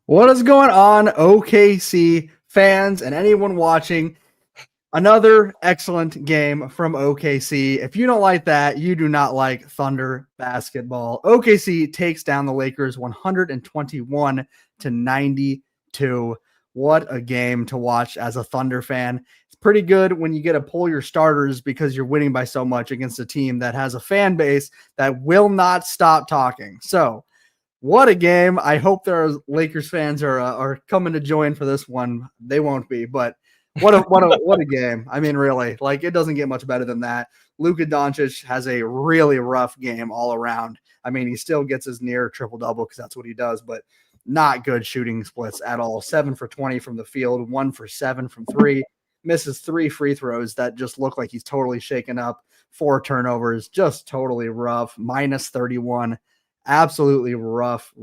What is going on, OKC fans and anyone watching? Another excellent game from OKC. If you don't like that, you do not like Thunder basketball. OKC takes down the Lakers 121-92. What a game to watch as a Thunder fan. It's pretty good when you get to pull your starters because you're winning by so much against a team that has a fan base that will not stop talking. So, what a game. I hope there are Lakers fans are coming to join for this one. They won't be, but what a game. I mean, really, like it doesn't get much better than that. Luka Doncic has a really rough game all around. I mean, he still gets his near triple-double because that's what he does, but not good shooting splits at all. 7 for 20 from the field, 1 for 7 from 3. Misses 3 free throws that just look like he's totally shaken up. 4 turnovers, just totally rough. Minus 31. Absolutely rough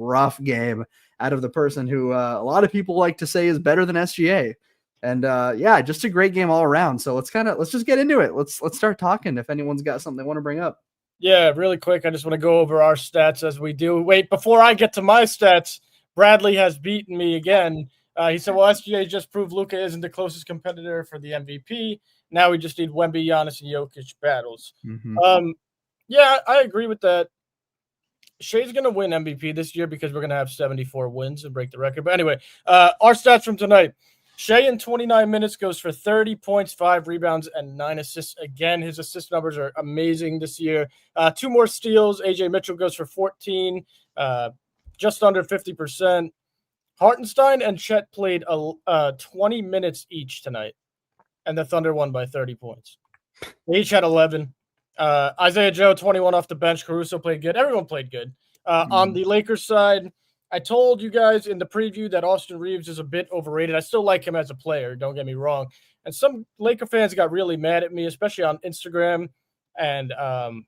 game out of the person who a lot of people like to say is better than SGA. And yeah, just a great game all around. So let's just get into it. Let's start talking if anyone's got something they want to bring up. Yeah, really quick. I just want to go over our stats as we do. Wait, before I get to my stats, Bradley has beaten me again. He said, well, SGA just proved Luka isn't the closest competitor for the MVP. Now we just need Wemby, Giannis, and Jokic battles. Mm-hmm. Yeah, I agree with that. Shea's going to win MVP this year because we're going to have 74 wins and break the record. But anyway, our stats from tonight. Shea in 29 minutes goes for 30 points, 5 rebounds, and 9 assists. Again, his assist numbers are amazing this year. 2 more steals. AJ Mitchell goes for 14, just under 50%. Hartenstein and Chet played 20 minutes each tonight, and the Thunder won by 30 points. They each had 11. Isaiah Joe, 21 off the bench. Caruso played good. Everyone played good. On the Lakers side, I told you guys in the preview that Austin Reeves is a bit overrated. I still like him as a player, don't get me wrong. And some Laker fans got really mad at me, especially on Instagram. And I'm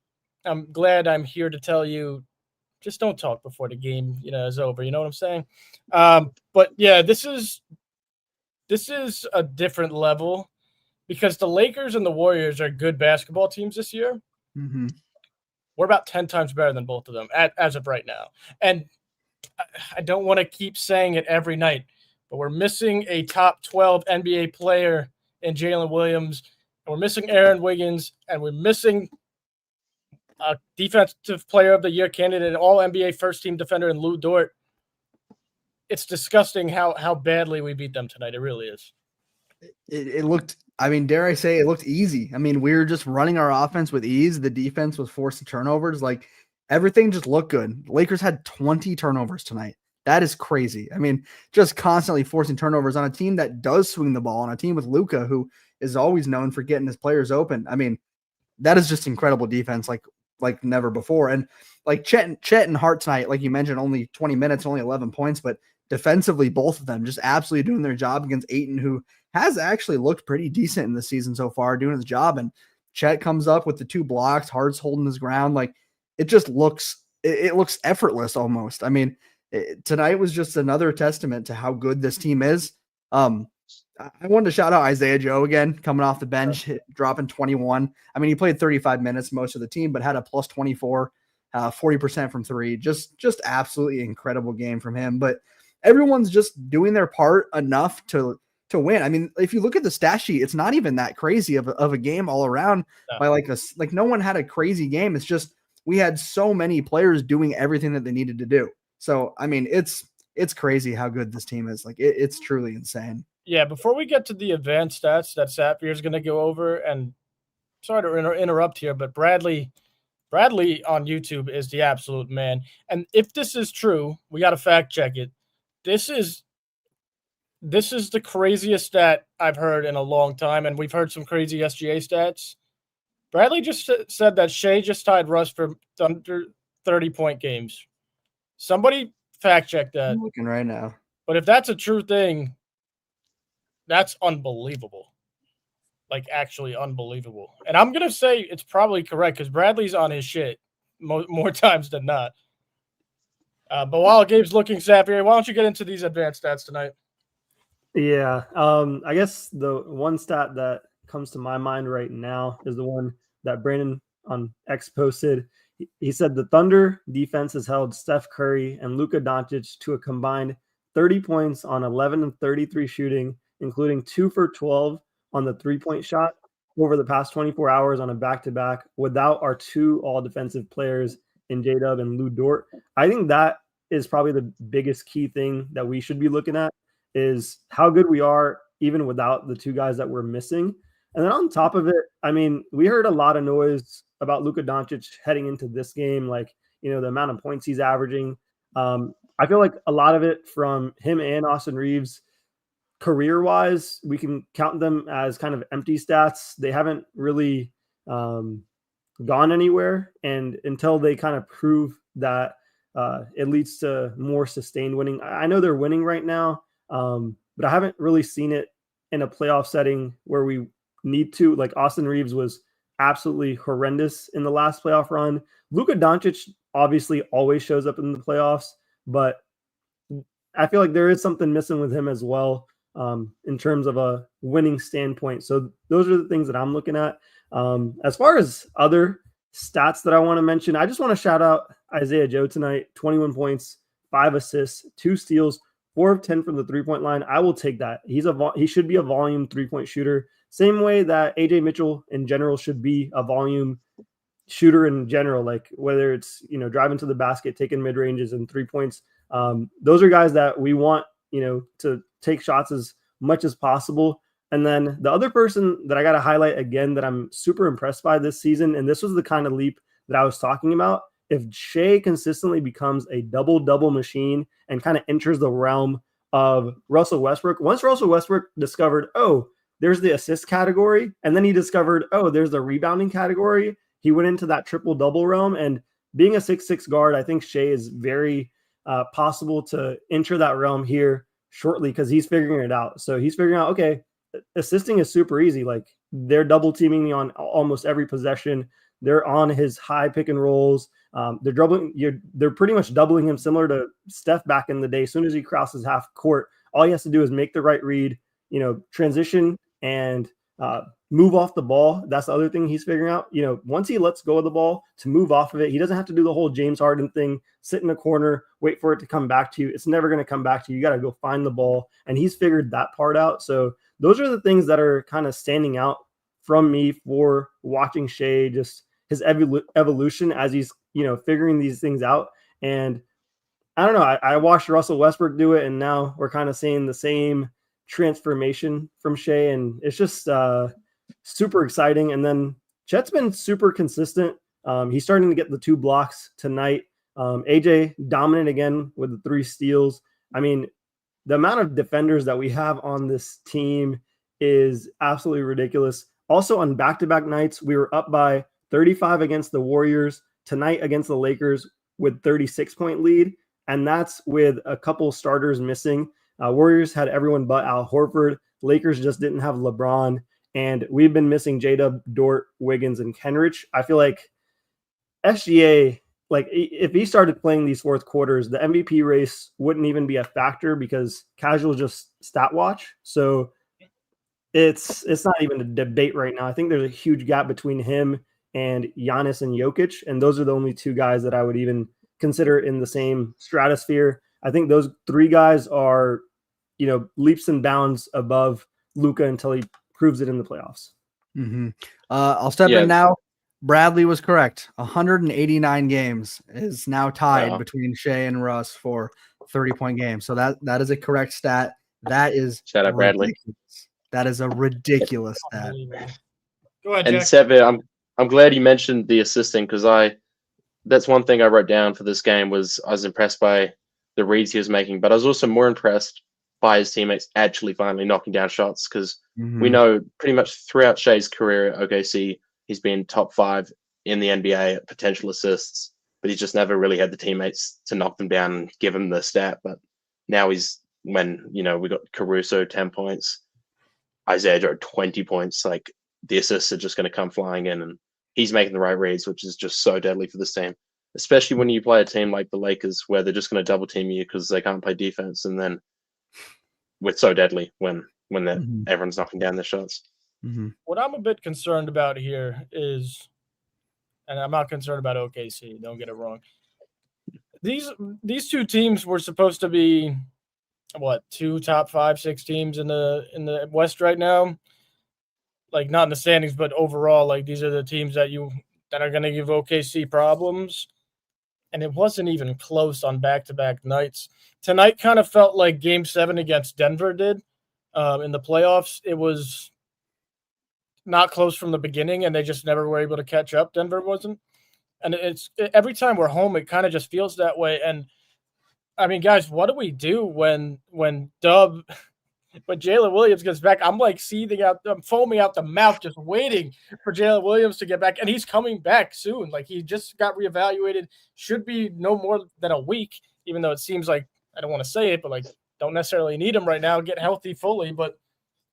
glad I'm here to tell you, just don't talk before the game, is over. You know what I'm saying? But yeah, this is a different level because the Lakers and the Warriors are good basketball teams this year. Mm-hmm. We're about 10 times better than both of them as of right now. And I don't want to keep saying it every night, but we're missing a top 12 NBA player in Jalen Williams, and we're missing Aaron Wiggins, and we're missing a defensive player of the year candidate, an all NBA first team defender in Lou Dort. It's disgusting how badly we beat them tonight. It really is. It looked, I mean, dare I say, it looked easy. I mean, we were just running our offense with ease. The defense was forced to turnovers. Like, everything just looked good. Lakers had 20 turnovers tonight. That is crazy. I mean, just constantly forcing turnovers on a team that does swing the ball, on a team with Luka, who is always known for getting his players open. I mean, that is just incredible defense, like never before. And like Chet and Hart tonight, like you mentioned, only 20 minutes, only 11 points, but defensively, both of them just absolutely doing their job against Ayton, who has actually looked pretty decent in the season so far, doing his job. And Chet comes up with the 2 blocks, Hart's holding his ground. Like, it just looks effortless almost. I mean, tonight was just another testament to how good this team is. I wanted to shout out Isaiah Joe again, coming off the bench, dropping 21. I mean, he played 35 minutes most of the team, but had a plus 24, 40% from 3. Just absolutely incredible game from him. But everyone's just doing their part enough to win. I mean, if you look at the stat sheet, it's not even that crazy of a game all around. No. By like no one had a crazy game. It's just we had so many players doing everything that they needed to do. So, I mean, it's crazy how good this team is. Like, it's truly insane. Yeah, before we get to the advanced stats that Sapphire is going to go over, and sorry to interrupt here, but Bradley on YouTube is the absolute man. And if this is true, we got to fact check it. This is the craziest stat I've heard in a long time, and we've heard some crazy SGA stats. Bradley just said that Shea just tied Russ for under 30-point games. Somebody fact check that. I'm looking right now. But if that's a true thing, that's unbelievable. Like, actually unbelievable. And I'm going to say it's probably correct because Bradley's on his shit more times than not. But while Gabe's looking, Sapphire, why don't you get into these advanced stats tonight? Yeah. I guess the one stat that comes to my mind right now is the one that Brandon on X posted. He said the Thunder defense has held Steph Curry and Luka Doncic to a combined 30 points on 11 and 33 shooting, including 2 for 12 on the 3-point shot over the past 24 hours on a back-to-back without our 2 all-defensive players in J-Dub and Lou Dort. I think that is probably the biggest key thing that we should be looking at is how good we are even without the 2 guys that we're missing. And then on top of it, I mean, we heard a lot of noise about Luka Doncic heading into this game, like, the amount of points he's averaging. I feel like a lot of it from him and Austin Reeves career-wise, we can count them as kind of empty stats. They haven't really gone anywhere. And until they kind of prove that it leads to more sustained winning. I know they're winning right now, but I haven't really seen it in a playoff setting where we need to. Like Austin Reeves was absolutely horrendous in the last playoff run. Luka Doncic obviously always shows up in the playoffs, but I feel like there is something missing with him as well in terms of a winning standpoint. So those are the things that I'm looking at. As far as other stats that I want to mention, I just want to shout out Isaiah Joe tonight, 21 points, 5 assists, 2 steals, 4 of 10 from the 3-point line. I will take that. He should be a volume 3-point shooter. Same way that AJ Mitchell in general should be a volume shooter in general, like whether it's, driving to the basket, taking mid ranges and 3 points. Those are guys that we want, to take shots as much as possible. And then the other person that I got to highlight again that I'm super impressed by this season, and this was the kind of leap that I was talking about. If Shai consistently becomes a double-double machine and kind of enters the realm of Russell Westbrook, once Russell Westbrook discovered, there's the assist category, and then he discovered, there's the rebounding category, he went into that triple-double realm. And being a 6'6" guard, I think Shai is very possible to enter that realm here shortly because he's figuring it out. So he's figuring out, okay, assisting is super easy. Like they're double teaming me on almost every possession. They're on his high pick and rolls. They're pretty much doubling him, similar to Steph back in the day. As soon as he crosses half court, all he has to do is make the right read, transition and move off the ball. That's the other thing he's figuring out. Once he lets go of the ball to move off of it, he doesn't have to do the whole James Harden thing, sit in a corner, wait for it to come back to you. It's never going to come back to you. You got to go find the ball. And he's figured that part out. So those are the things that are kind of standing out from me for watching Shai, just his evolution as he's, figuring these things out. And I don't know, I watched Russell Westbrook do it, and now we're kind of seeing the same transformation from Shai, and it's just super exciting. And then Chet's been super consistent. He's starting to get the 2 blocks tonight. AJ dominant again with the 3 steals. I mean, the amount of defenders that we have on this team is absolutely ridiculous. Also on back-to-back nights, we were up by 35 against the Warriors, tonight against the Lakers with 36-point lead. And that's with a couple starters missing. Warriors had everyone but Al Horford. Lakers just didn't have LeBron. And we've been missing J-Dub, Dort, Wiggins, and Kenrich. I feel like SGA, like if he started playing these fourth quarters, the MVP race wouldn't even be a factor because casual just stat watch. So it's not even a debate right now. I think there's a huge gap between him and Giannis and Jokic. And those are the only 2 guys that I would even consider in the same stratosphere. I think those 3 guys are, leaps and bounds above Luka until he proves it in the playoffs. Mm-hmm. I'll step in now. Bradley was correct. 189 games is now tied between Shai and Russ for 30-point games. So that is a correct stat. That is shout out Bradley. That is a ridiculous stat. Go ahead, And Jack. Seven, I'm glad you mentioned the assisting because that's one thing I wrote down for this game was I was impressed by the reads he was making, but I was also more impressed by his teammates actually finally knocking down shots because we know pretty much throughout Shai's career at OKC, he's been top 5 in the NBA at potential assists, but he's just never really had the teammates to knock them down and give him the stat. But now we got Caruso 10 points, Isaiah Joe 20 points, like the assists are just going to come flying in and he's making the right reads, which is just so deadly for this team, especially when you play a team like the Lakers where they're just going to double team you because they can't play defense. And then we're so deadly when everyone's knocking down their shots. Mm-hmm. What I'm a bit concerned about here is, and I'm not concerned about OKC, don't get it wrong. These 2 teams were supposed to be two top 5-6 teams in the West right now. Like not in the standings, but overall, like these are the teams that are going to give OKC problems. And it wasn't even close on back-to-back nights. Tonight kind of felt like Game 7 against Denver did in the playoffs. It was not close from the beginning, and they just never were able to catch up. Denver wasn't. And every time we're home, it kind of just feels that way. And, I mean, guys, what do we do when Jalen Williams gets back? I'm like I'm foaming out the mouth just waiting for Jalen Williams to get back. And he's coming back soon. Like he just got reevaluated. Should be no more than a week, even though it seems like, I don't want to say it, but like don't necessarily need him right now, get healthy fully. But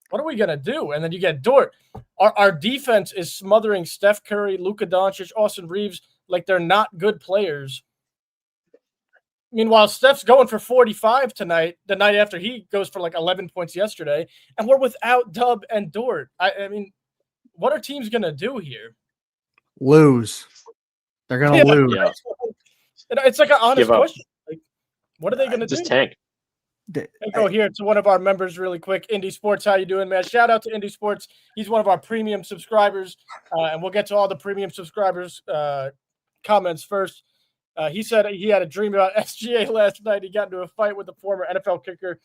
what are we going to do? And then you get Dort. Our defense is smothering Steph Curry, Luka Doncic, Austin Reeves like they're not good players. Meanwhile, Steph's going for 45 tonight, the night after he goes for like 11 points yesterday, and we're without Dub and Dort. I mean, what are teams going to do here? Lose. They're going to lose. Yeah. It's like an honest Give up. question. Like, what are they going to do? Just tank. I go here to one of our members really quick. Indie Sports, how you doing, man? Shout out to Indie Sports. He's one of our premium subscribers, and we'll get to all the premium subscribers comments first. He said he had a dream about SGA last night. He got into a fight with a former NFL kicker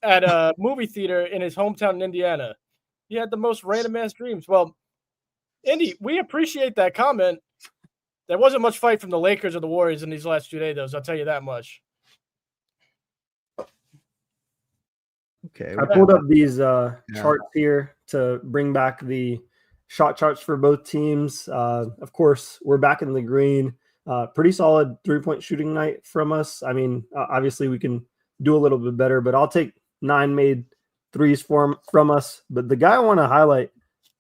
at a movie theater in his hometown in Indiana. He had the most random-ass dreams. Well, Indy, we appreciate that comment. There wasn't much fight from the Lakers or the Warriors in these last 2 days, though, so I'll tell you that much. Okay. I pulled up these charts here to bring back the shot charts for both teams. Of course, we're back in the green. Pretty solid three-point shooting night from us. I mean, obviously we can do a little bit better, but I'll take 9 made threes from us. But the guy I want to highlight,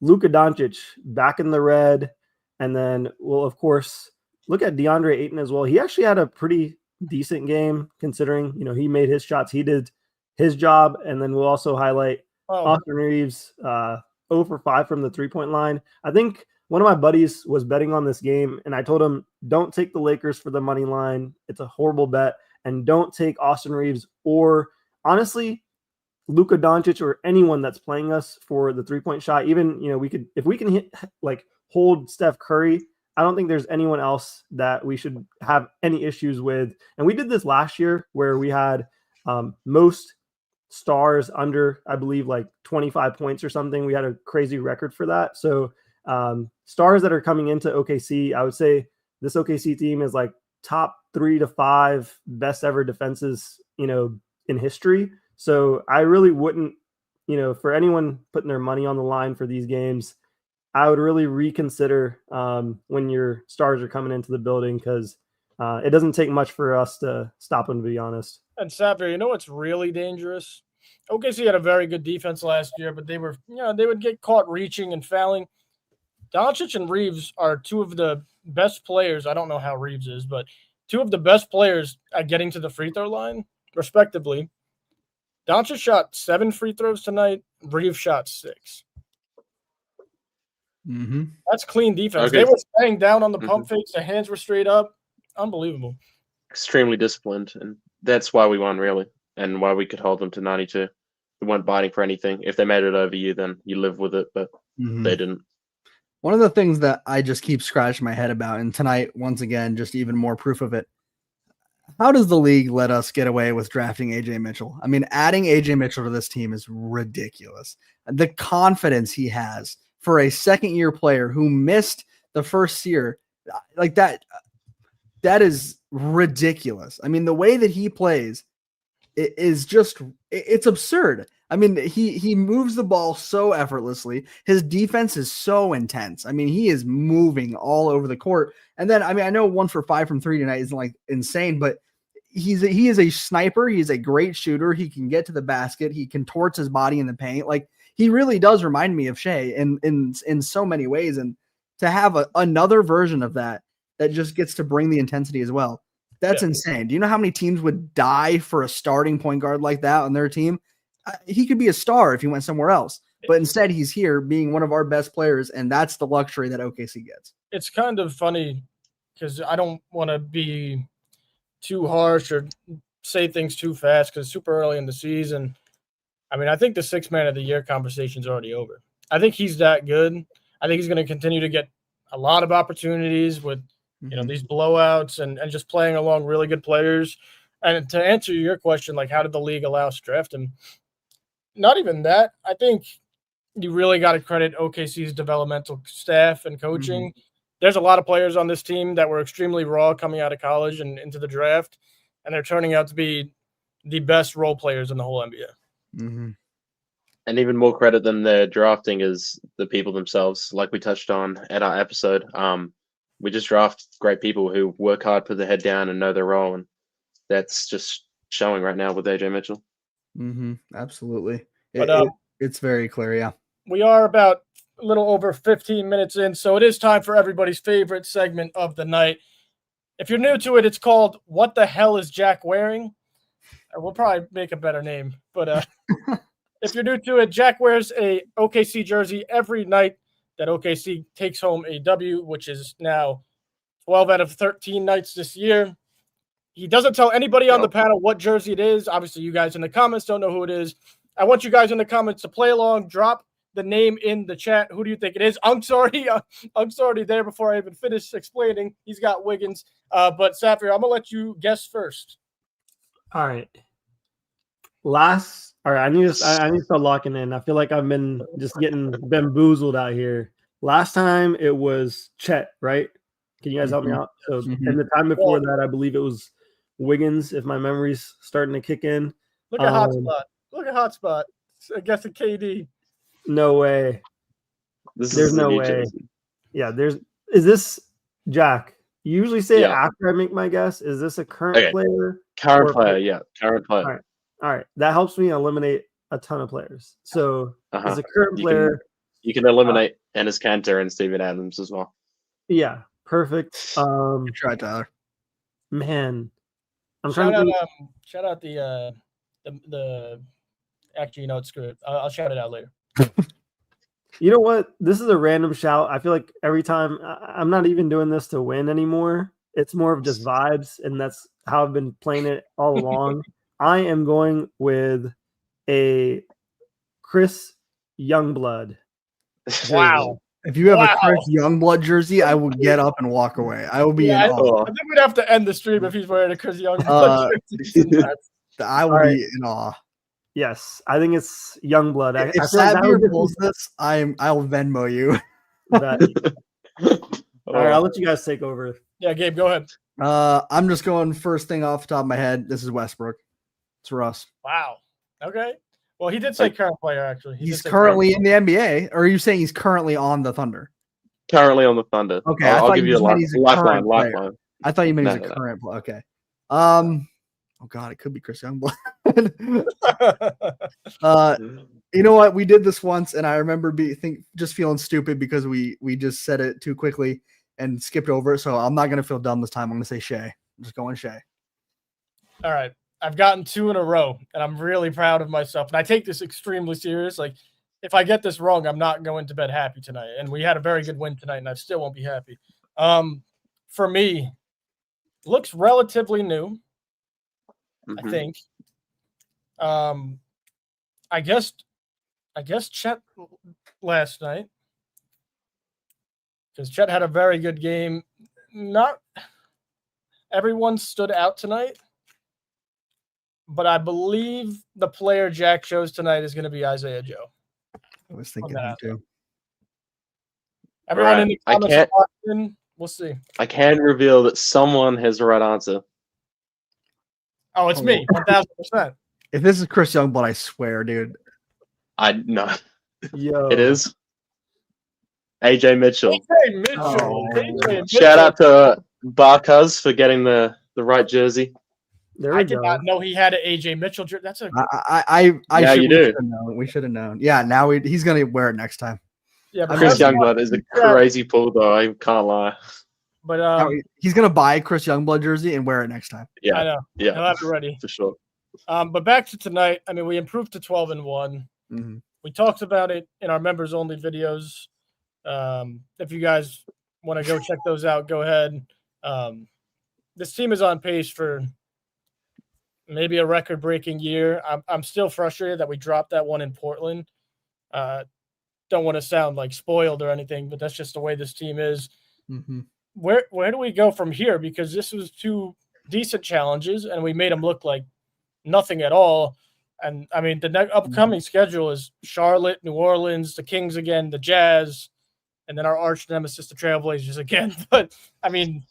Luka Doncic, back in the red. And then we'll, of course, look at DeAndre Ayton as well. He actually had a pretty decent game considering, he made his shots. He did his job. And then we'll also highlight Austin Reeves, 0 for 5 from the three-point line. I think one of my buddies was betting on this game, and I told him, don't take the Lakers for the money line. It's a horrible bet. And don't take Austin Reeves or, honestly, Luka Doncic or anyone that's playing us for the three-point shot. Even, if we can hold Steph Curry, I don't think there's anyone else that we should have any issues with. And we did this last year where we had most stars under, I believe, like 25 points or something. We had a crazy record for that. So stars that are coming into OKC, I would say this OKC team is like top 3 to 5 best ever defenses, in history. So I really wouldn't, for anyone putting their money on the line for these games, I would really reconsider when your stars are coming into the building, because it doesn't take much for us to stop them, to be honest. And Sapper, what's really dangerous? OKC had a very good defense last year, but they would get caught reaching and fouling. Doncic and Reeves are two of the best players. I don't know how Reeves is, but two of the best players at getting to the free throw line, respectively. Doncic shot 7 free throws tonight. Reeves shot 6. Mm-hmm. That's clean defense. Okay. They were staying down on the pump fakes. Their hands were straight up. Unbelievable. Extremely disciplined, and that's why we won, really, and why we could hold them to 92. We weren't biting for anything. If they made it over you, then you live with it, but they didn't. One of the things that I just keep scratching my head about, and tonight, once again, just even more proof of it. How does the league let us get away with drafting AJ Mitchell? I mean, adding AJ Mitchell to this team is ridiculous. The confidence he has for a second-year player who missed the first year, like that is ridiculous. I mean, the way that he plays is just, it's absurd. I mean, he moves the ball so effortlessly. His defense is so intense. I mean, he is moving all over the court. And then, I mean, I know 1 for 5 from 3 tonight isn't like insane, but he is a sniper. He's a great shooter. He can get to the basket. He contorts his body in the paint. Like, he really does remind me of Shea in so many ways. And to have another version of that just gets to bring the intensity as well. That's insane. Do you know how many teams would die for a starting point guard like that on their team? He could be a star if he went somewhere else, but instead he's here being one of our best players, and that's the luxury that OKC gets. It's kind of funny because I don't want to be too harsh or say things too fast because it's super early in the season. I mean, I think the 6th man of the year conversation is already over. I think he's that good. I think he's going to continue to get a lot of opportunities with, these blowouts and just playing along really good players. And to answer your question, like, how did the league allow us to draft him? Not even that. I think you really got to credit OKC's developmental staff and coaching. There's a lot of players on this team that were extremely raw coming out of college and into the draft, and they're turning out to be the best role players in the whole NBA. And even more credit than their drafting is the people themselves, like we touched on at our episode. We just draft great people who work hard, put their head down, and know their role, and that's just showing right now with AJ Mitchell. Absolutely. But It's very clear, yeah. We are about a little over 15 minutes in, so it is time for everybody's favorite segment of the night. If you're new to it, it's called What the Hell is Jack Wearing? We'll probably make a better name, but if you're new to it, Jack wears a OKC jersey every night that OKC takes home a W, which is now 12 out of 13 nights this year. He doesn't tell anybody on the panel what jersey it is. Obviously, you guys in the comments don't know who it is. I want you guys in the comments to play along. Drop the name in the chat. Who do you think it is? I'm sorry there before I even finish explaining. He's got Wiggins. But Sapphire, I'm going to let you guess first. All right. I need to start locking in. I feel like I've been just getting bamboozled out here. Last time it was Chet, right? Can you guys help me out? So, and the time before that, I believe it was Wiggins, if my memory's starting to kick in. Look at Hotspot. Look at Hotspot. I guess a KD. No way. There's no way. Jersey. Yeah, is this Jack? You usually say it after I make my guess. Is this a current player? Current player, yeah. Current player. All right. That helps me eliminate a ton of players. So as a current player. You can eliminate Enes Kanter and Steven Adams as well. Yeah. Perfect. Good try, Tyler. Man. Shout out the actually, it's good. I'll shout it out later. You know what? This is a random shout. I feel like every time I'm not even doing this to win anymore. It's more of just vibes, and that's how I've been playing it all along. I am going with a Chris Youngblood. Wow. If you have a Chris Youngblood jersey, I will get up and walk away. I will be in awe. I think we'd have to end the stream if he's wearing a Chris Youngblood jersey. I will be in awe. Yes, I think it's Youngblood. If Xavier pulls this, I'll Venmo you. All right, I'll let you guys take over. Yeah, Gabe, go ahead. I'm just going first thing off the top of my head. This is Westbrook. It's Russ. Wow. Okay. Well, he did say current player, actually. He's currently in the NBA, or are you saying he's currently on the Thunder? Currently on the Thunder. Okay, I'll give you a lifeline. I thought you meant he's a current player. Okay. Oh God, it could be Chris Youngblood. You know what? We did this once, and I remember just feeling stupid because we just said it too quickly and skipped over it. So I'm not gonna feel dumb this time. I'm gonna say Shea. I'm just going Shea. All right. I've gotten 2 in a row, and I'm really proud of myself. And I take this extremely serious. Like, if I get this wrong, I'm not going to bed happy tonight. And we had a very good win tonight, and I still won't be happy. For me, looks relatively new. I think. I guess Chet last night, because Chet had a very good game. Not everyone stood out tonight, but I believe the player Jack chose tonight is going to be Isaiah Joe. I was thinking him too. Everyone in the comments, we'll see. I can reveal that someone has the right answer. Oh, it's me, 1,000%. If this is Chris Youngblood, I swear, dude. No. Yo. It is AJ Mitchell. AJ Mitchell. Shout out to Barkaz for getting the right jersey. I did not know he had an AJ Mitchell jersey. That's a. You do. We should have known. Yeah, now he's gonna wear it next time. Yeah, but Chris Youngblood is a crazy pull, though. I can't lie. But he's gonna buy Chris Youngblood jersey and wear it next time. Yeah, I know. Yeah, he'll have it ready for sure. But back to tonight. I mean, we improved to 12-1. Mm-hmm. We talked about it in our members only videos. If you guys want to go check those out, go ahead. This team is on pace for maybe a record-breaking year. I'm still frustrated that we dropped that one in Portland. Don't want to sound like spoiled or anything, but that's just the way this team is. Mm-hmm. Where do we go from here? Because this was 2 decent challenges, and we made them look like nothing at all. And I mean, the upcoming schedule is Charlotte, New Orleans, the Kings again, the Jazz, and then our arch nemesis, the Trailblazers again. But I mean,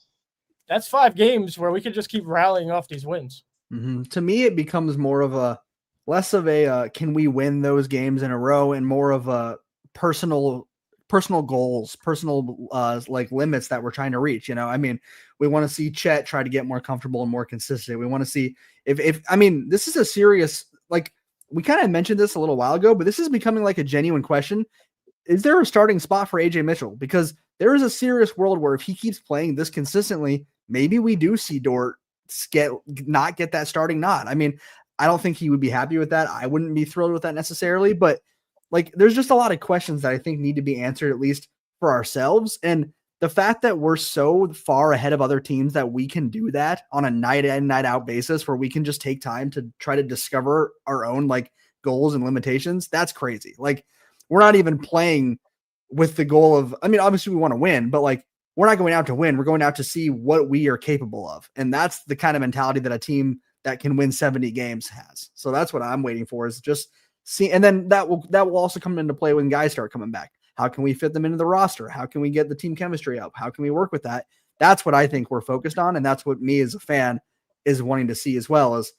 that's 5 games where we could just keep rallying off these wins. Mm-hmm. To me, it becomes less of a can we win those games in a row, and more of a personal goals, personal like limits that we're trying to reach. I mean, we want to see Chet try to get more comfortable and more consistent. We want to see if I mean, this is a serious, like, we kind of mentioned this a little while ago, but this is becoming like a genuine question. Is there a starting spot for AJ Mitchell? Because there is a serious world where if he keeps playing this consistently, maybe we do see Dort not get that starting nod. I mean, I don't think he would be happy with that. I wouldn't be thrilled with that necessarily, but like, there's just a lot of questions that I think need to be answered, at least for ourselves. And the fact that we're so far ahead of other teams that we can do that on a night in, night out basis, where we can just take time to try to discover our own like goals and limitations, that's crazy. Like, we're not even playing with the goal of, I mean, obviously we want to win, but like, we're not going out to win. We're going out to see what we are capable of. And that's the kind of mentality that a team that can win 70 games has. So that's what I'm waiting for, is just see. And then that will also come into play when guys start coming back. How can we fit them into the roster? How can we get the team chemistry up? How can we work with that? That's what I think we're focused on. And that's what me as a fan is wanting to see as well, is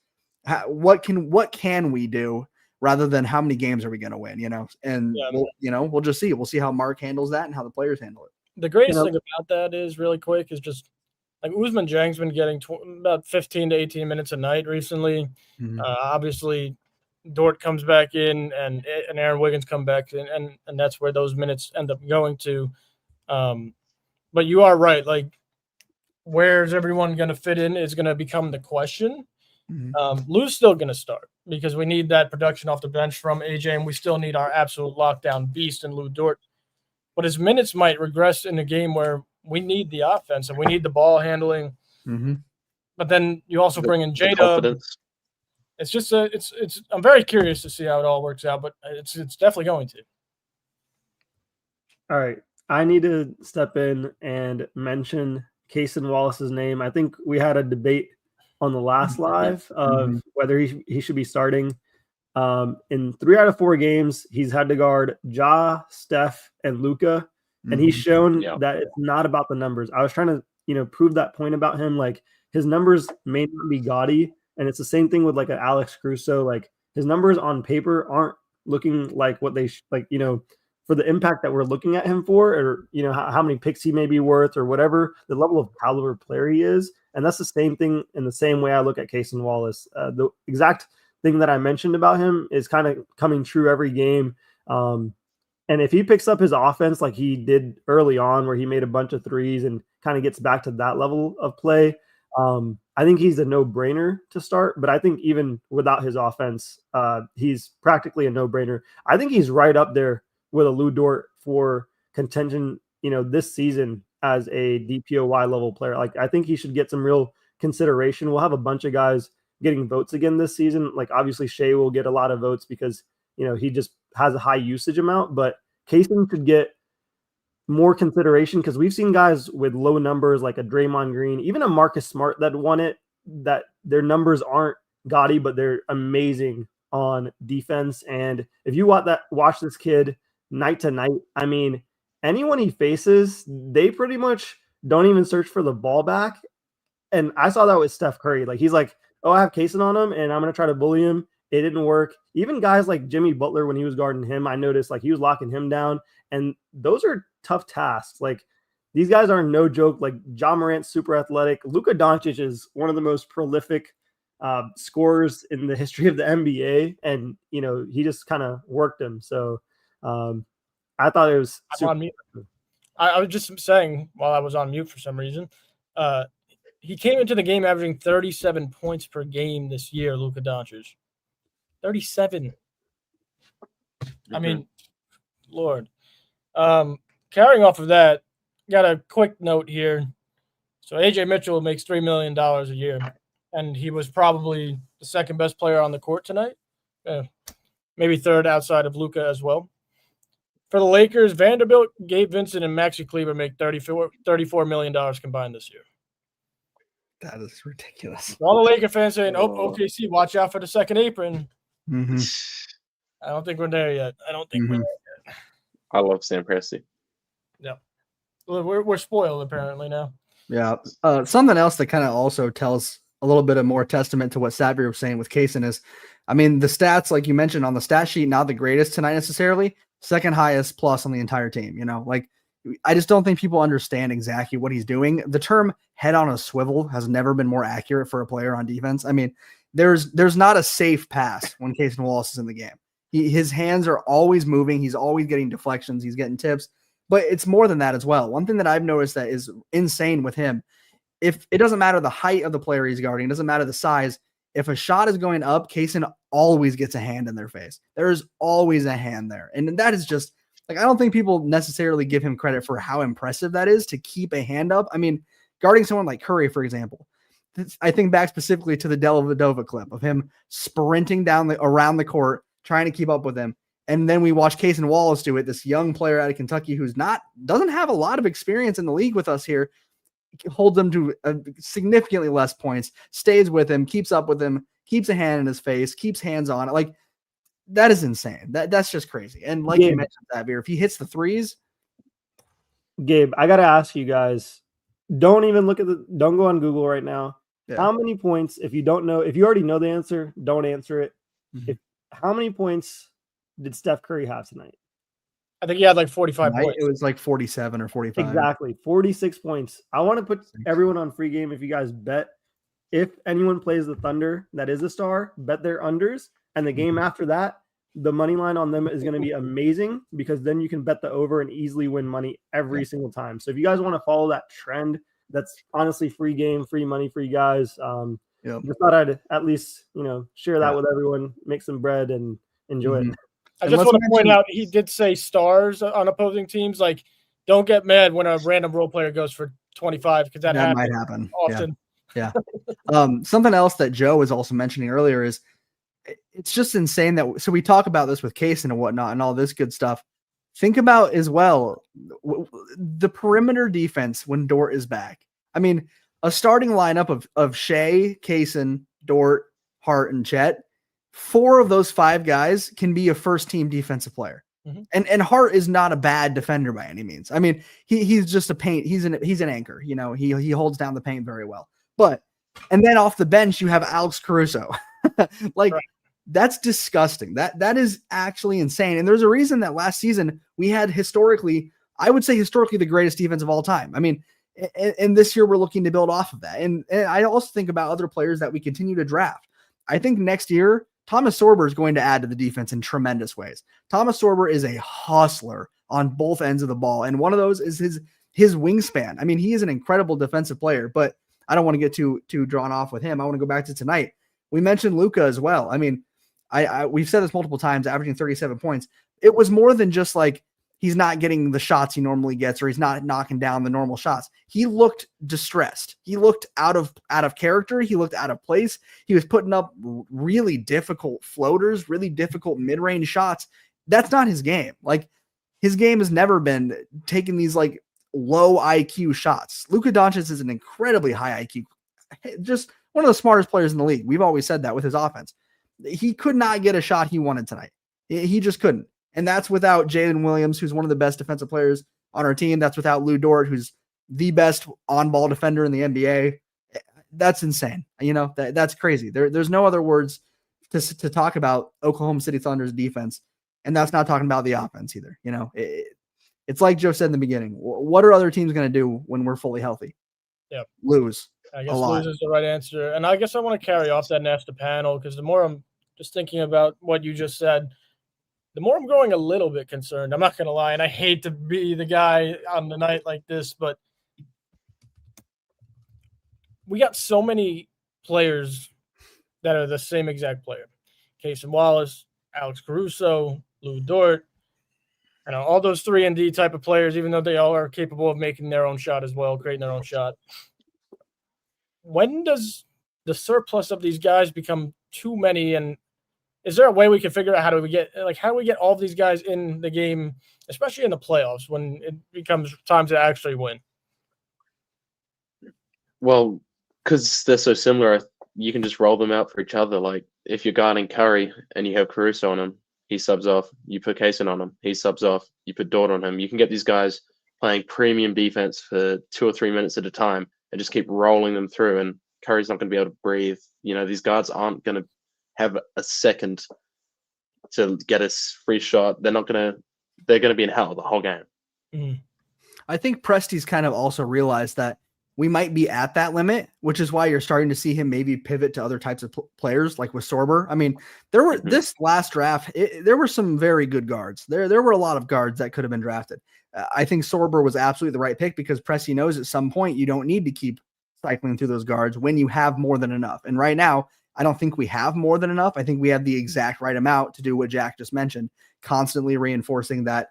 what can we do, rather than how many games are we going to win, and we'll just see. We'll see how Mark handles that and how the players handle it. The greatest thing about that is, really quick, is just like Ousmane Dieng's been getting about 15 to 18 minutes a night recently. Mm-hmm. Obviously, Dort comes back in, and Aaron Wiggins come back in, and that's where those minutes end up going to. But you are right. Like, where's everyone going to fit in is going to become the question. Mm-hmm. Lou's still going to start because we need that production off the bench from AJ, and we still need our absolute lockdown beast in Lou Dort. But his minutes might regress in a game where we need the offense and we need the ball handling. Mm-hmm. But then you also bring in J-Dub. It's just I'm very curious to see how it all works out, but it's definitely going to. All right. I need to step in and mention Cason Wallace's name. I think we had a debate on the last live of whether he should be starting. In 3 out of 4 games, he's had to guard Ja, Steph, and Luka, and he's shown that it's not about the numbers. I was trying to, prove that point about him. Like, his numbers may not be gaudy, and it's the same thing with like an Alex Caruso. Like, his numbers on paper aren't looking like what they for the impact that we're looking at him for, or how many picks he may be worth, or whatever the level of caliber player he is. And that's the same thing in the same way I look at Cason Wallace. The exact thing that I mentioned about him is kind of coming true every game. And if he picks up his offense like he did early on, where he made a bunch of threes and kind of gets back to that level of play, I think he's a no-brainer to start. But I think even without his offense, he's practically a no-brainer. I think he's right up there with a Lou Dort for contention, this season as a DPOY level player. Like, I think he should get some real consideration. We'll have a bunch of guys getting votes again this season. Like, obviously Shea will get a lot of votes because, he just has a high usage amount, but Cason could get more consideration because we've seen guys with low numbers like a Draymond Green, even a Marcus Smart that won it, that their numbers aren't gaudy, but they're amazing on defense. And if you watch this kid night to night, I mean, anyone he faces, they pretty much don't even search for the ball back. And I saw that with Steph Curry. Like, he's like, oh, I have Cason on him, and I'm going to try to bully him. It didn't work. Even guys like Jimmy Butler, when he was guarding him, I noticed like he was locking him down. And those are tough tasks. Like, these guys are no joke. Like, Ja Morant's super athletic. Luka Doncic is one of the most prolific scorers in the history of the NBA. And, he just kind of worked him. So I thought it was super. On mute. I was just saying, while I was on mute for some reason, he came into the game averaging 37 points per game this year, Luka Doncic. 37. I mean, Lord. Carrying off of that, got a quick note here. So AJ Mitchell makes $3 million a year, and he was probably the second best player on the court tonight. Maybe third outside of Luka as well. For the Lakers, Vanderbilt, Gabe Vincent, and Maxi Kleber make $34 million combined this year. That is ridiculous. All the Laker fans saying, OKC, watch out for the second apron. Mm-hmm. I don't think we're there yet. We're there yet. I love Sam Presti. Yeah. We're spoiled, apparently, now. Yeah. Something else that kind of also tells a little bit of more testament to what Savvy was saying with Cason is, I mean, the stats, like you mentioned on the stat sheet, not the greatest tonight necessarily, second highest plus on the entire team. Like I just don't think people understand exactly what he's doing. The term head on a swivel has never been more accurate for a player on defense. I mean, there's not a safe pass when Cason Wallace is in the game. His hands are always moving. He's always getting deflections. He's getting tips, but it's more than that as well. One thing that I've noticed that is insane with him, if it doesn't matter the height of the player he's guarding, it doesn't matter the size. If a shot is going up, Cason always gets a hand in their face. There is always a hand there. And that is just like, I don't think people necessarily give him credit for how impressive that is to keep a hand up. I mean, guarding someone like Curry, for example, I think back specifically to the Dellavedova clip of him sprinting around the court, trying to keep up with him. And then we watch Cason Wallace do it, this young player out of Kentucky who's doesn't have a lot of experience in the league with us here, holds him to significantly less points, stays with him, keeps up with him, keeps a hand in his face, keeps hands on it. Like, that is insane. That's just crazy. And like you mentioned, Xavier, if he hits the threes. Gabe, I got to ask you guys, don't go on Google right now. Yeah. How many points, if you already know the answer, don't answer it. Mm-hmm. How many points did Steph Curry have tonight? I think he had like 45 points. It was like 47 or 45. Exactly. 46 points. I want to put everyone on free game. If you guys bet, if anyone plays the Thunder that is a star, bet their unders. And the game after that, the money line on them is going to be amazing because then you can bet the over and easily win money every single time. So if you guys want to follow that trend, that's honestly free game, free money for you guys. Just thought I'd at least, share that with everyone, make some bread and enjoy it. I just want to point out, he did say stars on opposing teams. Like, don't get mad when a random role player goes for 25 because that might happen often. Yeah. Something else that Joe was also mentioning earlier is it's just insane that, so we talk about this with Cason and whatnot and all this good stuff. Think about as well the perimeter defense when Dort is back. I mean, a starting lineup of Shea, Cason, Dort, Hart, and Chet. 4 of those 5 guys can be a first-team defensive player. Mm-hmm. And Hart is not a bad defender by any means. I mean, he's just a paint. He's an anchor. He holds down the paint very well. And then off the bench you have Alex Caruso. That's disgusting. That is actually insane. And there's a reason that last season we had historically the greatest defense of all time. I mean, and this year we're looking to build off of that. And I also think about other players that we continue to draft. I think next year Thomas Sorber is going to add to the defense in tremendous ways. Thomas Sorber is a hustler on both ends of the ball. And one of those is his wingspan. I mean, he is an incredible defensive player, but I don't want to get too drawn off with him. I want to go back to tonight. We mentioned Luka as well. I mean, we've said this multiple times, averaging 37 points. It was more than just like he's not getting the shots he normally gets or he's not knocking down the normal shots. He looked distressed. He looked out of character. He looked out of place. He was putting up really difficult floaters, really difficult mid-range shots. That's not his game. Like, his game has never been taking these like low IQ shots. Luka Doncic is an incredibly high IQ, just one of the smartest players in the league. We've always said that with his offense. He could not get a shot he wanted tonight. He just couldn't. And that's without Jalen Williams, who's one of the best defensive players on our team. That's without Lou Dort, who's the best on-ball defender in the NBA. That's insane. That's crazy. There's no other words to talk about Oklahoma City Thunder's defense, and that's not talking about the offense either. It's like Joe said in the beginning. What are other teams going to do when we're fully healthy? Yeah, lose. I guess lose is the right answer. And I guess I want to carry off that and ask the panel, because the more I'm just thinking about what you just said, the more I'm growing a little bit concerned. I'm not going to lie, and I hate to be the guy on the night like this, but we got so many players that are the same exact player. Cason Wallace, Alex Caruso, Lou Dort, all those 3-and-D type of players, even though they all are capable of making their own shot as well, creating their own shot. When does the surplus of these guys become too many. And is there a way we can figure out how do we get all of these guys in the game, especially in the playoffs when it becomes time to actually win? Well, because they're so similar, you can just roll them out for each other. Like if you're guarding Curry and you have Caruso on him, he subs off. You put Cason on him, he subs off. You put Dort on him. You can get these guys playing premium defense for 2 or 3 minutes at a time and just keep rolling them through. And Curry's not going to be able to breathe. These guards aren't going to have a second to get a free shot. They're going to be in hell the whole game. Mm-hmm. I think Presti's kind of also realized that we might be at that limit, which is why you're starting to see him maybe pivot to other types of players, like with Sorber. I mean, there were this last draft, there were some very good guards. There were a lot of guards that could have been drafted. I think Sorber was absolutely the right pick because Presti knows at some point you don't need to keep cycling through those guards when you have more than enough. And right now, I don't think we have more than enough. I think we have the exact right amount to do what Jack just mentioned, constantly reinforcing that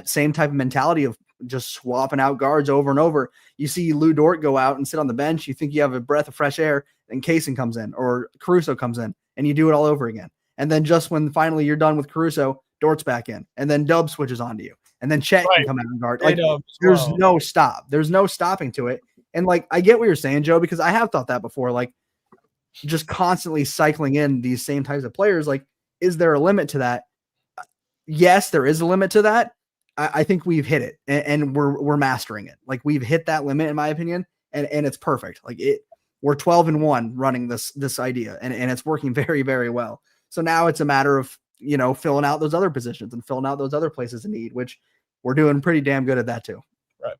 same type of mentality of just swapping out guards over and over. You see Lou Dort go out and sit on the bench. You think you have a breath of fresh air, and Cason comes in or Caruso comes in, and you do it all over again. And then just when finally you're done with Caruso, Dort's back in, and then Dub switches onto you, and then Chet can come out and guard. Like there's no stop. There's no stopping to it. And like I get what you're saying, Joe, because I have thought that before. Like just constantly cycling in these same types of players. Like, is there a limit to that? Yes, there is a limit to that. I think we've hit it and we're mastering it. Like we've hit that limit in my opinion. And it's perfect. Like we're 12-1 running this idea and it's working very, very well. So now it's a matter of, filling out those other positions and filling out those other places in need, which we're doing pretty damn good at that too. Right.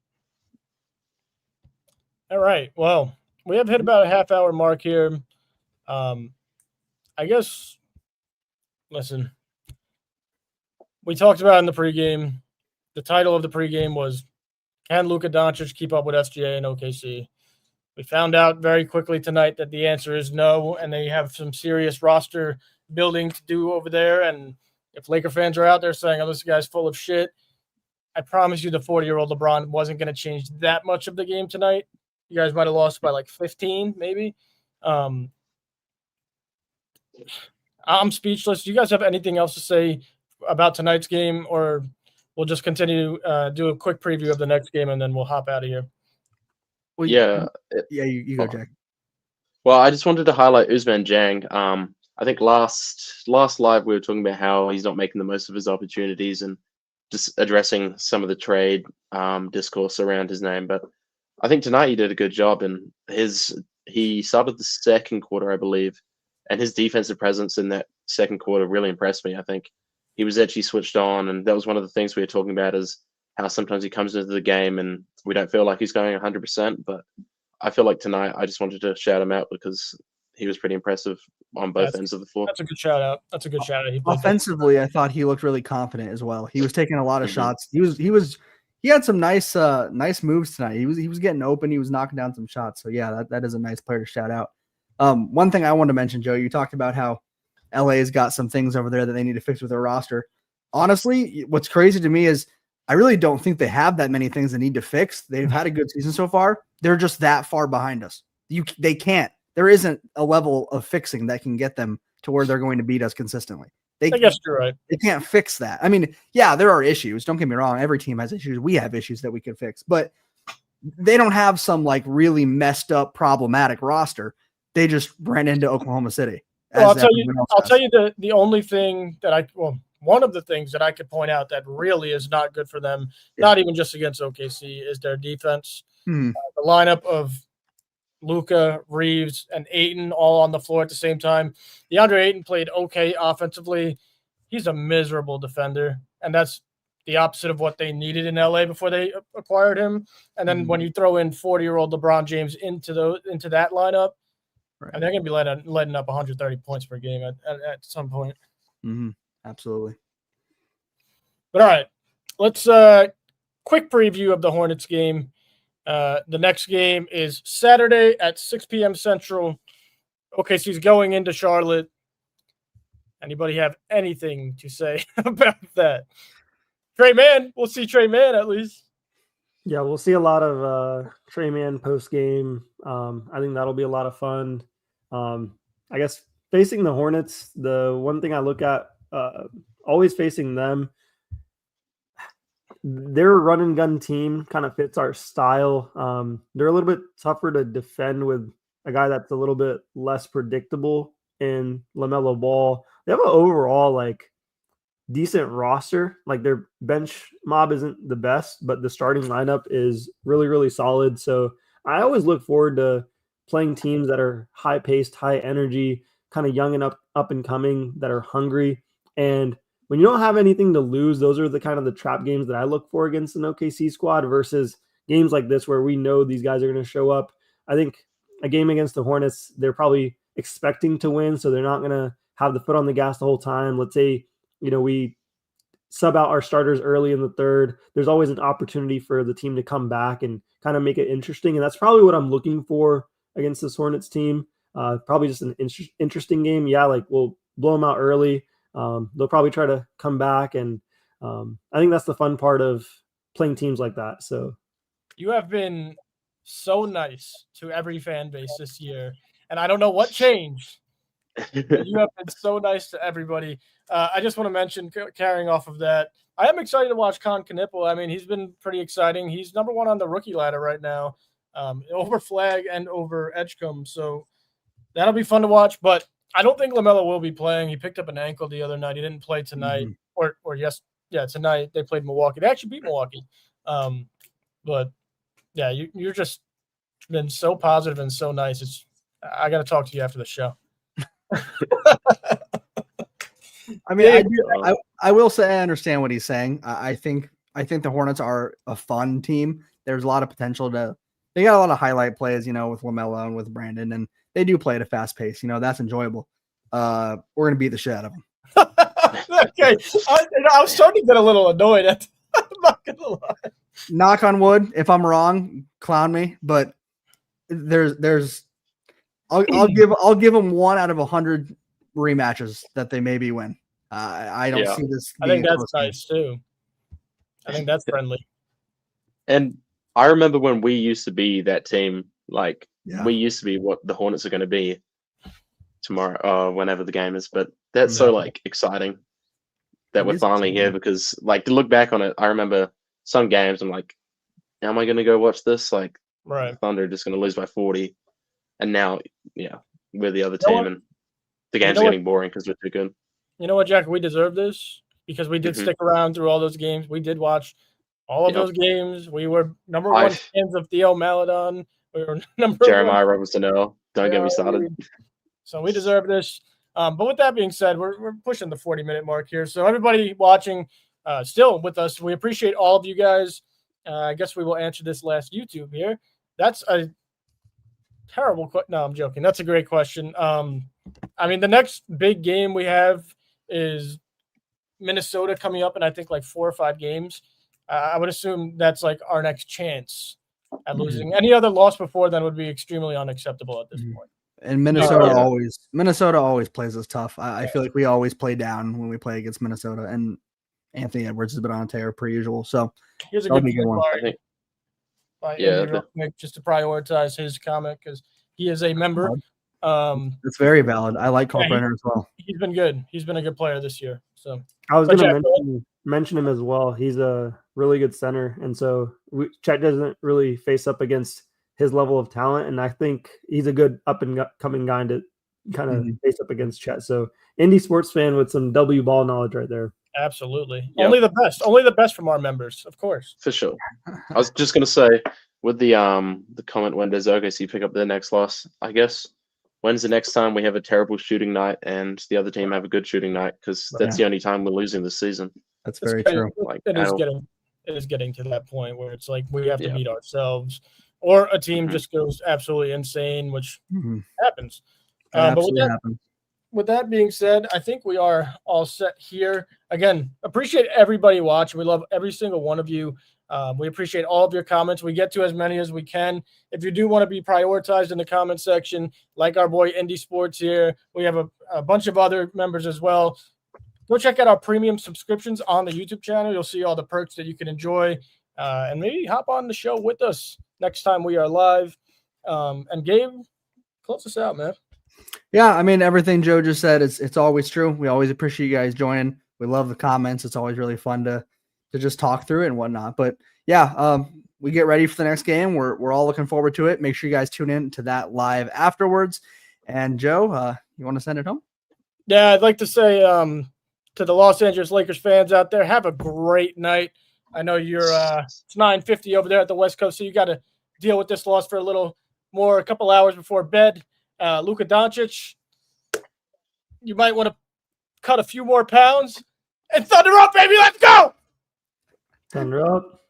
All right. Well, we have hit about a half-hour mark here. I guess, listen, we talked about in the pregame. The title of the pregame was, can Luka Doncic keep up with SGA and OKC? We found out very quickly tonight that the answer is no, and they have some serious roster building to do over there. And if Laker fans are out there saying, oh, this guy's full of shit, I promise you the 40-year-old LeBron wasn't going to change that much of the game tonight. You guys might have lost by like 15, maybe. I'm speechless. Do you guys have anything else to say about tonight's game, or we'll just continue to do a quick preview of the next game and then we'll hop out of here? Well, yeah. You go, Jack. Well, I just wanted to highlight Ousmane Dieng. I think last live we were talking about how he's not making the most of his opportunities and just addressing some of the trade discourse around his name. But I think tonight he did a good job, and he started the second quarter, I believe, and his defensive presence in that second quarter really impressed me. I think he was actually switched on, and that was one of the things we were talking about is how sometimes he comes into the game and we don't feel like he's going 100%. But I feel like tonight I just wanted to shout him out because he was pretty impressive on both ends of the floor. That's a good shout out. Offensively, I thought he looked really confident as well. He was taking a lot of shots. He had some nice moves tonight. He was getting open. He was knocking down some shots. So yeah, that is a nice player to shout out. One thing I wanted to mention, Joe, you talked about how LA's got some things over there that they need to fix with their roster. Honestly, what's crazy to me is I really don't think they have that many things they need to fix. They've had a good season so far. They're just that far behind us. They can't. There isn't a level of fixing that can get them to where they're going to beat us consistently. I guess you're right. They can't fix that. I mean, yeah, there are issues. Don't get me wrong. Every team has issues. We have issues that we could fix, but they don't have some like really messed up problematic roster. They just ran into Oklahoma City. Well, I'll tell you the only thing that one of the things that I could point out that really is not good for them, not even just against OKC, is their defense. The lineup of Luka, Reeves, and Ayton all on the floor at the same time. DeAndre Ayton played okay offensively. He's a miserable defender, and that's the opposite of what they needed in LA before they acquired him. And then when you throw in 40-year-old LeBron James into that lineup, right, and they're going to be letting up 130 points per game at some point. Absolutely. But all right, let's quick preview of the Hornets game. The next game is Saturday at 6 p.m. Central. OKC's going into Charlotte. Anybody have anything to say about that? Trey Mann. We'll see Trey Mann at least. Yeah, we'll see a lot of Trey Mann post game. I think that'll be a lot of fun. I guess facing the Hornets, the one thing I look at, always facing them, their run and gun team kind of fits our style. They're a little bit tougher to defend with a guy that's a little bit less predictable in LaMelo Ball. They have an overall like decent roster. Like their bench mob isn't the best, but the starting lineup is really, really solid. So I always look forward to playing teams that are high paced, high energy, kind of young and up and coming, that are hungry. And when you don't have anything to lose, those are the kind of the trap games that I look for against an OKC squad versus games like this where we know these guys are going to show up. I think a game against the Hornets, they're probably expecting to win, so they're not going to have the foot on the gas the whole time. Let's say, we sub out our starters early in the third. There's always an opportunity for the team to come back and kind of make it interesting, and that's probably what I'm looking for against this Hornets team. Probably just an interesting game. Yeah, like we'll blow them out early. They'll probably try to come back, and I think that's the fun part of playing teams like that. So you have been so nice to every fan base this year, and I don't know what changed. But you have been so nice to everybody. I just want to mention, carrying off of that, I am excited to watch Con Knipple. I mean, he's been pretty exciting. He's number one on the rookie ladder right now, over Flag and over Edgecombe. So that'll be fun to watch. But I don't think LaMelo will be playing. He picked up an ankle the other night. He didn't play tonight, tonight they played Milwaukee. They actually beat Milwaukee. But yeah, you're just been so positive and so nice. I got to talk to you after the show. I mean, I will say I understand what he's saying. I think the Hornets are a fun team. There's a lot of potential they got a lot of highlight plays, with LaMelo and with Brandon, and they do play at a fast pace. That's enjoyable. We're going to beat the shit out of them. Okay. I was starting to get a little annoyed at I'm not going to lie. Knock on wood. If I'm wrong, clown me, but I'll give them 1 out of 100 rematches that they maybe win. I don't see this. I think that's nice too. I think that's friendly. And I remember when we used to be that team. We used to be what the Hornets are going to be tomorrow, whenever the game is. But that's so exciting that we're finally here, because to look back on it, I remember some games. I'm like, how am I going to go watch this? Right. Thunder just going to lose by 40. And now, we're the other team, and the game's getting boring because we're too good. You know what, Jack? We deserve this because we did stick around through all those games. We did watch all of those games. We were number one fans of Theo Maledon. We were number Jeremiah Robinson-Earl. Don't get me started. So we deserve this. But with that being said, we're pushing the 40-minute mark here. So everybody watching, still with us, we appreciate all of you guys. I guess we will answer this last YouTube here. That's a terrible question. No, I'm joking. That's a great question. I mean, the next big game we have is Minnesota coming up in, I think, 4 or 5 games. I would assume that's our next chance at losing. Any other loss before then would be extremely unacceptable at this point. And Minnesota always plays us tough. I feel like we always play down when we play against Minnesota, and Anthony Edwards has been on a tear per usual. So here's a good one. By Andy Rockmick, just to prioritize his comment because he is a member. It's very valid. I like Carl Brenner as well. He's been good. He's been a good player this year. So I was going to mention him as well. He's a really good center, and so Chet doesn't really face up against his level of talent, and I think he's a good up and coming guy to kind of face up against Chet. So indie sports fan with some W ball knowledge right there. Absolutely. Yep. Only the best from our members, of course. For sure. I was just going to say, with the comment, when does OKC pick up their next loss? I guess, when's the next time we have a terrible shooting night and the other team have a good shooting night? Because that's the only time we're losing this season. That's very true. It is getting to that point where it's we have to beat ourselves, or a team just goes absolutely insane, which happens. With that being said, I think we are all set here. Again, appreciate everybody watching. We love every single one of you. We appreciate all of your comments. We get to as many as we can. If you do want to be prioritized in the comment section, like our boy Indie Sports here, we have a bunch of other members as well. Go check out our premium subscriptions on the YouTube channel. You'll see all the perks that you can enjoy, and maybe hop on the show with us next time we are live. And Gabe, close us out, man. Yeah, I mean, everything Joe just said it's always true. We always appreciate you guys joining. We love the comments. It's always really fun to just talk through it and whatnot. But yeah, we get ready for the next game. We're all looking forward to it. Make sure you guys tune in to that live afterwards. And Joe, you want to send it home? Yeah, I'd like to say to the Los Angeles Lakers fans out there, have a great night. I know you're it's 9:50 over there at the West Coast, so you got to deal with this loss for a little more, a couple hours before bed. Luka Doncic, you might want to cut a few more pounds. And thunder up, baby! Let's go! Thunder up.